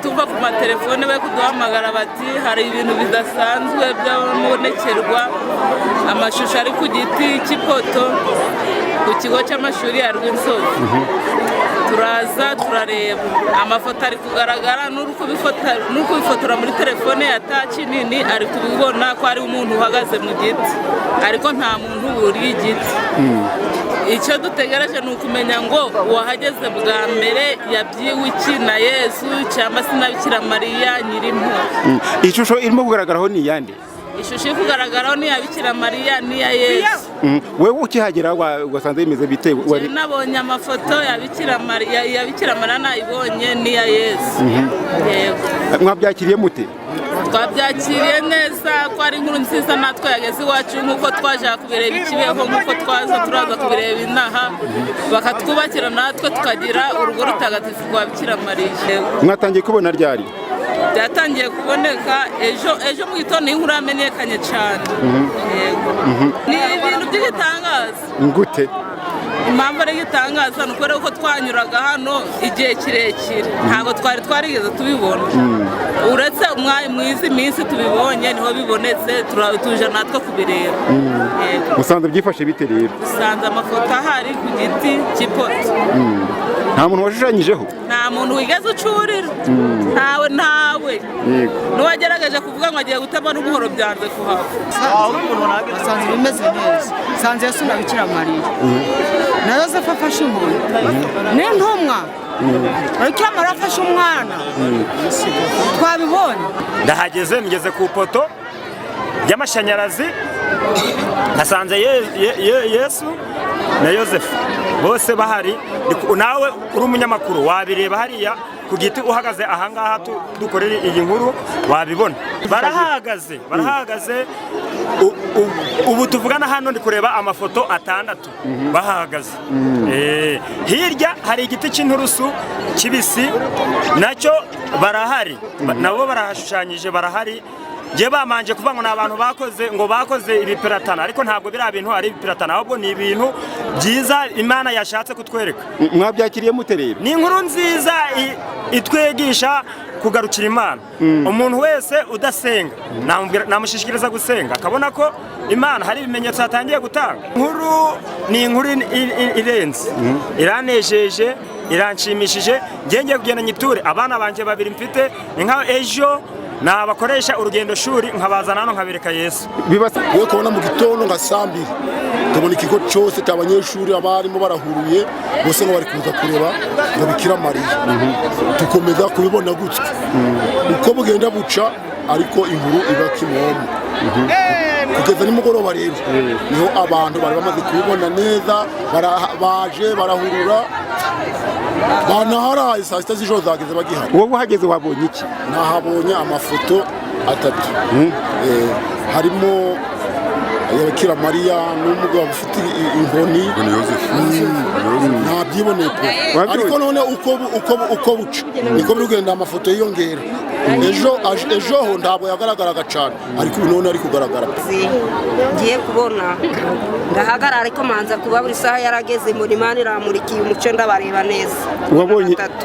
tuva ku matelefone bari kuduhamagara bati hari ibintu bidasanzwe by'abonekerwa amashusho ari ku giti cy'ipoto ku kigo cy'amashuri ya Rwinsovu. Turaza turareba amafoto ari kugaragara n'uri kubifotora muri telefone ya taci nini ari kubibona ko ari umuntu uhagaze mu giti ariko nta muntu uri igiti. Icyo dutegereje ni ukumenya ngo uwahageze bwa mbere yabyiwe iki na Yesu cyangwa se na Bikira Mariya Nyirimpuhwe. Ishusho irimo kugaragaraho ni iyande? Ishusho iri kugaragaraho ni iya Bikira Mariya n'iya Yesu. Wewe ukihagera wasanze bimeze bite? Nabonye amafoto ya Bikira Mariya nayibonye n'iya Yesu. Yego. Mwabyakiriye mute? Twabyakiriye neza ko ari inkuru nziza natwe yageze iwacu nk'uko twaje kubireba ikibeho nk'uko turaza kubireba inaha bakatwubakira natwe tukagira urugo rutagatifu rwa Bikira Mariya. Mwatangiye kubona ryari? Byatangiye kuboneka ejo mu gitondo inkuru yamenyekanye cyane. Yego. Ni ibintu by'igitangaza. Ngute? Impamvu ari igitangaza ni ukubera ko twanyuraga hano igihe kirekire ntabwo twari twarigeze tubibona. Uretse umwanya mwiza iminsi tubibonye niho bibonetse tuje natwe kubireba. Musanze byifashe bite rero? Musanze amafoto ahari ku giti cy'ipoto. Nta muntu washushanyijeho? Nta muntu wigeze ucurira. Ntawe. Yego. N'uwagerageje kuvuga ngo agiye gutema n'umuhoro byanze kuhava. Sanze bimeze neza. Sanze Yesu na Bikira Mariya. Na Yosefu afashe inkoni. N'intumwa. Bikira Mariya afashe umwana. Twabibonye. Ndahageze ngeze ku poto y'amashanyarazi nasanze Yesu na Yosefu bose bahari. Nawe uri umunyamakuru wabireba hariya ku giti uhagaze ahangaha dukorera iyi nkuru wabibona. Barahagaze ubu tuvugana hano ndi kureba amafoto 6 bahagaze. Hirya hari igiti cy'inturusu kibisi nacyo barahari nabo barahashushanyije barahari. Je bamanje kuvuga ngo nabantu bakoze ibipiratana ariko ntabwo biri bintu ari ibipiratana ahubwo ni ibintu byiza Imana yashatse kutwereka. Mwabyakiriye mute rero? Ni inkuru nziza itwegisha kugarukira Imana. Umuntu wese udasenga namushishikiriza gusenga akabona ko Imana hari ibimenyetso yatangiye gutanga. Inkuru ni inkuru irenze iranejeje iranshimishije. Ngiye kugenda nyiture abana banje babiri mfite inka ejo nabakoresha urugendo shuri nkabazana hano nkabereka Yesu. Wewe kubona mu gitondo nka sambi tubona ikigo cyose cy'abanyeshuri abarimo barahuruye bose ngo bari kuza kureba ngo Bikira Mariya. Tukomeza kubibona gutya uko bugenda buca ariko inkuru iba kimomo. Kugeza nimugoroba rero niho abantu bari bamaze kubibona neza baje barahurura banaharaye saa sita z'ijoro zageze bagihari. Wowe uhageze wabonye iki? Nahabonye amafoto 3 harimo Bikira Mariya n'umugabo ufite inkoni ntabyiboneye pe. Ariko none uko buca niko bigenda amafoto yiyongera. Ejo ho ntabwo yagaragaraga cyane ariko none ari kugaragara. Ngiye kubona ndahagarara ariko manza kuba buri saha yarageze muri Imana iramurikiye umuco ndabareba neza.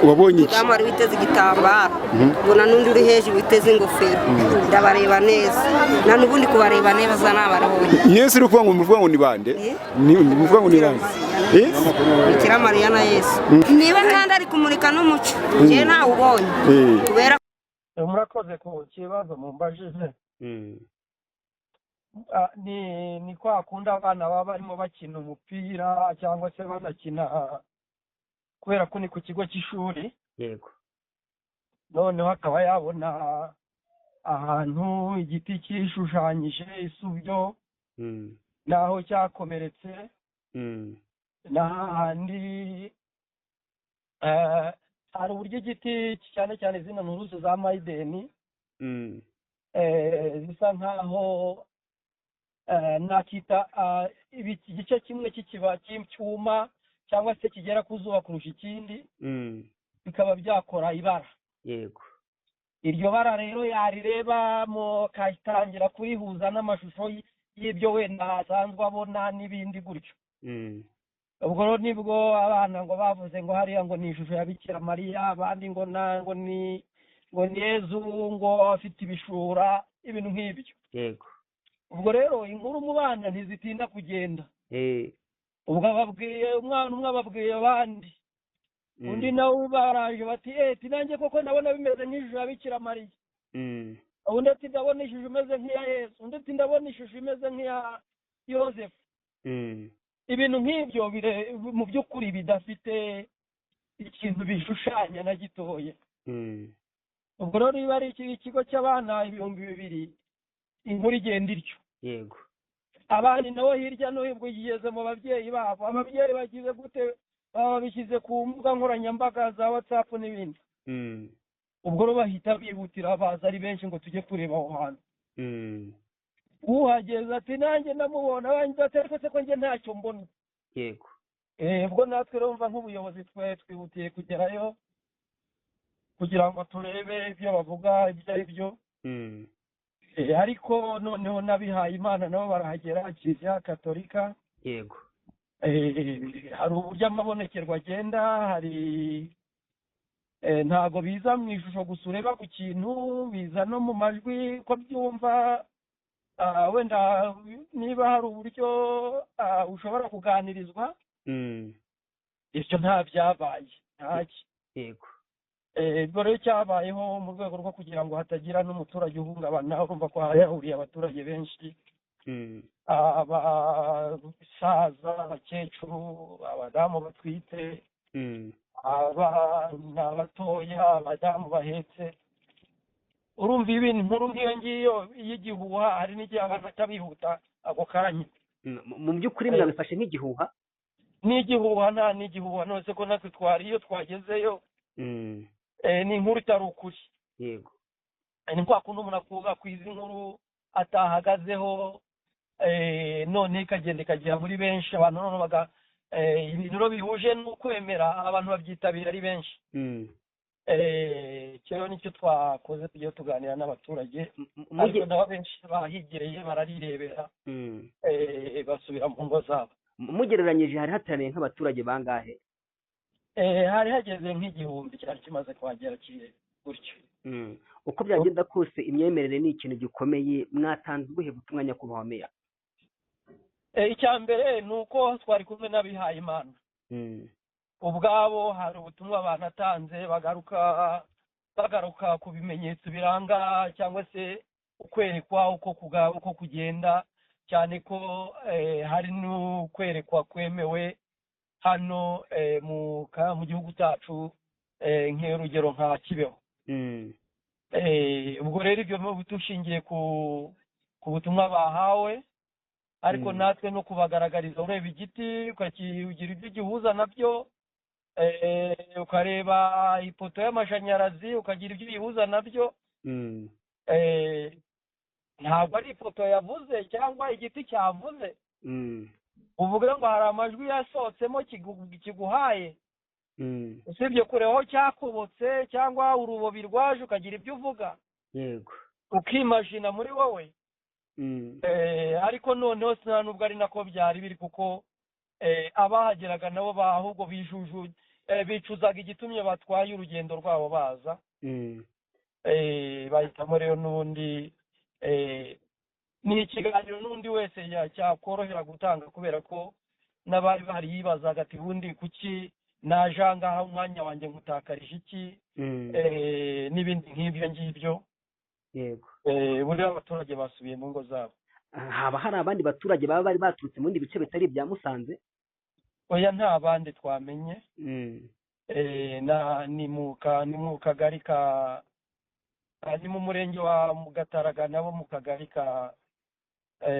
Wabonye iki? Ndamara biteze igitambaro ubona n'undi uri hejuru biteze ingofero ndabareba neza na n'ubundi kubareba neza nabarabonye. Yesu uri kuvuga ngo ni bande? Ni uvuga ngo ni bande? Bikira Mariya na Yesu. Niba kandi ari kumurika n'umuco je nawe ubonye kubera murakoze ku kibazo mumbajije. Ni kwa kunda abana baba barimo bakina umupira cyangwa se banakina kubera ko ni ku kigo cy'ishuri. Yego. Noneho akaba yabona ahantu igiti cyishushanyije isubyo naho cyakomeretse n'ahandi hari uburyo igiti cyane cyane zino nturusu za mayideni zisa nkaho nakita igice kimwe cy'ikiba cy'icyuma cyangwa se kigera ku zuba kurusha ikindi bikaba byakora ibara. Yego. Iryo bara rero yarirebamo kayitangira kurihuza n'amashusho y'ibyo wenda asanzwe abona n'ibindi gutyo. Ubwo nibwo abana ngo bavuze ngo hariya ngo ni ishusho ya Bikira Mariya abandi ngo ni ngo ni Yezu ngo afite ibishura ibintu nk'ibyo. yego Ubwo rero inkuru mu bana ntizitinda kugenda. Ubwo ababwiye umwana umwe ababwiye abandi, undi nawe baraje bati nanjye koko ndabona bimeze nk'ijuru ya Bikira Mariya. Undi ati ndabona ishusho imeze nk'iya Yesu, undi ati ndabona ishusho imeze nk'iya Yosefu. Ibintu nk'ibyo mu by'ukuri bidafite ikintu bishushanya na gitoya. Ubwo rero niba ari ikigo cy'abana 2,000 inkuru igenda ityo. yego Abandi nabo hirya no hino igeze mu babyeyi babo, ababyeyi bagize gute babishyize ku mbuga nkoranyambaga za WhatsApp n'ibindi. Ubwo rero bahita bihutira baza ari benshi ngo tujye kureba aho hantu. Uhageze ati nanjye ndamubona, abandi bateretse se ko njye ntacyo mbona. yego Ubwo natwe rumva nk'ubuyobozi twihutiye kugerayo kugira ngo turebe ibyo bavuga ibyo ari byo. Ariko noneho n'abihaye Imana nabo barahagera, Kiliziya Gatolika. yego Hari uburyo amabonekerwa agenda, hari ntago biza mu ishusho gusa ureba ku kintu, biza no mu majwi ko byumva. Wenda niba hari uburyo ushobora kuganirizwa, ibyo nta byabaye ntaki. yego Ubwo rero cyabayeho mu rwego rwo kugira ngo hatagira n'umuturage uhungabana, urumva ko hahuriye abaturage benshi, abasaza, abakecuru, abadamu batwite, abana batoya, abadamu bahetse. Urumva ibintu nkuru nk'iyo ngiyo y'igihuha, hari n'igihe abantu batabihuta ako kanya. mu by'ukuri mwabifashe nk'igihuha? N'igihuha nta n'igihuha, nose ko natwe iyo twagezeyo ni inkuru itari ukuri. yego Ni kwa kundi umuntu akuvuga ku izi nkuru atahagazeho, none ikagenda ikagera muri benshi, abantu none ibintu rero bihuje n'ukwemera, abantu babyitabira ari benshi. Cyo nicyo twakoze tugiye tuganira n'abaturage, ariko nabo benshi bahigereye bararirebera, basubira mu ngo zabo. mugereranyije hari hateraniye nk'abaturage bangahe? Hari hageze nk'igihumbi cyari kimaze kuhagera gutyo. Uko byagenda kose imyemerere ni ikintu gikomeye, mwatanze ubuhe butumwa nyakubahwa meya? Icya mbere ni uko twari kumwe n'abihaye Imana. Ubwabo hari ubutumwa banatanze, bagaruka ku bimenyetso biranga cyangwa se ukwerekwa uko kugenda, cyane ko hari n'ukwerekwa kwemewe hano mu gihugu cyacu, nk'urugero nka Kibeho. Ubwo rero ibyo dushingiye ku butumwa bahawe, ariko natwe no kubagaragariza, ureba igiti ukagira ibyo gihuza nabyo, ukareba ipoto y'amashanyarazi ukagira ibyo uyihuza nabyo. Ntabwo ari ipoto yavuze cyangwa igiti cyavuze, uvuga ngo hari amajwi yasohotsemo kiguhaye, usibye kureba aho cyakobotse cyangwa urubobi rwaje ukagira ibyo uvuga, yego ukimajina muri wowe. Ariko noneho nta nubwo ari nako byari biri, kuko abahageraga nabo ahubwo bicuzaga igitumye batwaye urugendo rwabo baza. Bahitamo rero n'ubundi ni ikiganiro n'undi wese cyakorohera gutanga, kubera ko n'abari bahari yibazaga ati ubundi kuki naje aha ngaha umwanya wanjye ngutakarije iki, n'ibindi nk'ibyo ngibyo. yego buriya abaturage basubiye mu ngo zabo. haba hari abandi baturage baba bari baturutse mu bindi bice bitari ibya Musanze? Oya, nta bandi twamenye. Ni mu kagari ni mu murenge wa Gataraga, nabo mu kagari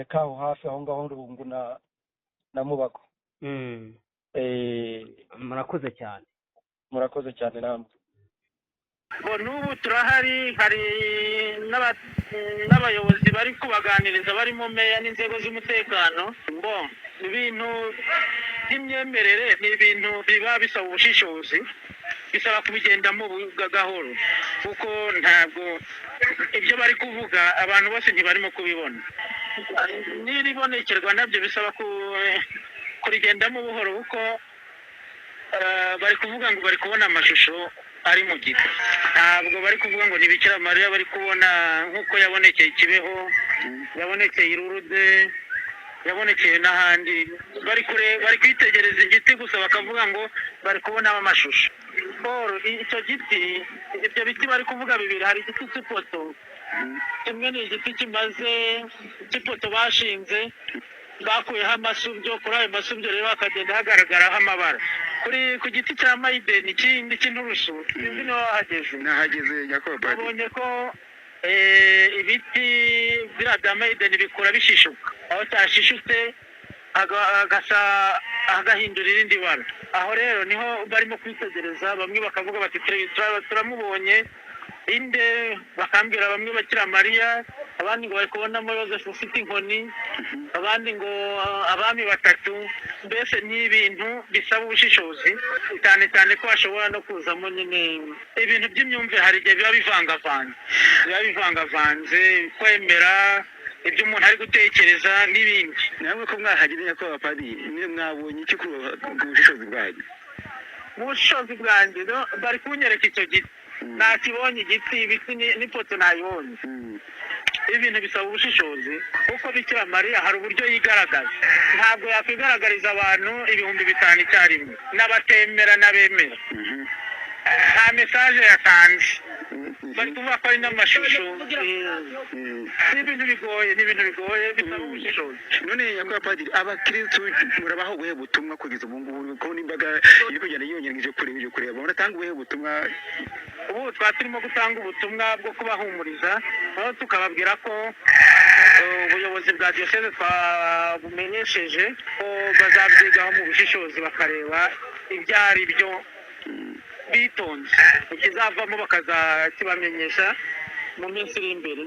kaho hafi aho ngaho Rubungu na Mubago. Murakoze cyane. Murakoze cyane namwe. N'ubu turahari, hari n'abayobozi bari kubaganiriza, barimo meya n'inzego z'umutekano. Ibintu by'imyemerere ni ibintu biba bisaba ubushishozi, bisaba kubigendamo gahoro, kuko ntabwo ibyo bari kuvuga abantu bose ntibarimo kubibona. N'iribonekerwa nabyo bisaba kurigendamo buhoro, kuko bari kuvuga ngo bari kubona amashusho ari mu giti. Ntabwo bari kuvuga ngo ni Bikira Mariya bari kubona nk'uko yabonekeye Kibeho, yabonekeye Irurude, yabonekeye n'ahandi. Bari kwitegereza igiti gusa bakavuga ngo bari kubonamo amashusho. Icyo giti, ibyo biti bari kuvuga bibiri, hari igiti cy'ipoto, kimwe ni igiti kimaze cy'ipoto bashinze bakuyeho amasubyo, kuri ayo masubyo rero hakagenda hagaragaraho amabara. Ku giti cya mayideni ikindi cy'inturusu sinzi niho wahageze. Nahageze nyakubahwa padiri. Babonye ko ibiti biriya bya mayideni bikura bishishuka, aho cyashishutse agahindura irindi bara. Aho rero niho barimo kwitegereza, bamwe bakavuga bati turamubonye inde, bakambwira bamwe Bikira Mariya, abandi ngo bari kubonamo Yozefu ufite inkoni, abandi ngo abami batatu. Mbese ni ibintu bisaba ubushishozi, cyane cyane ko hashobora no kuzamo nyine ibintu by'imyumvire. Hari igihe biba bivangavanze, kwemera ibyo umuntu ari gutekereza n'ibindi. Namwe ko mwahageze nyakubahwa padiri, mwe mwabonye iki ku bushishozi bwanyu? Mu bushishozi bwanjye bari kunyereka icyo giti, nakibonye igiti, ibiti n'ipoto nayibonye. Ibintu bisaba ubushishozi kuko Bikira Mariya hari uburyo yigaragaza, ntabwo yakwigaragariza abantu 5,000 icyarimwe, n'abatemera n'abemera. Nta mesaje yatanze, bari kuvuga ko ari n'amashusho. Ni ibintu bigoye bisaba ubushishozi. None nyakubahwa padiri, abakristu murabaho ubuhe butumwa kugeza ubu ngubu ko n'imbaga iri kugenda yiyongereje kureba, muratanga ubuhe butumwa? Ubu twaba turimo gutanga ubutumwa bwo kubahumuriza, aho tukababwira ko ubuyobozi bwa diyoseze twabumenyesheje ko bazabyigaho mu bushishozi bakareba ibyo ari byo bitonze, ikizavamo bakazakibamenyesha mu minsi iri imbere.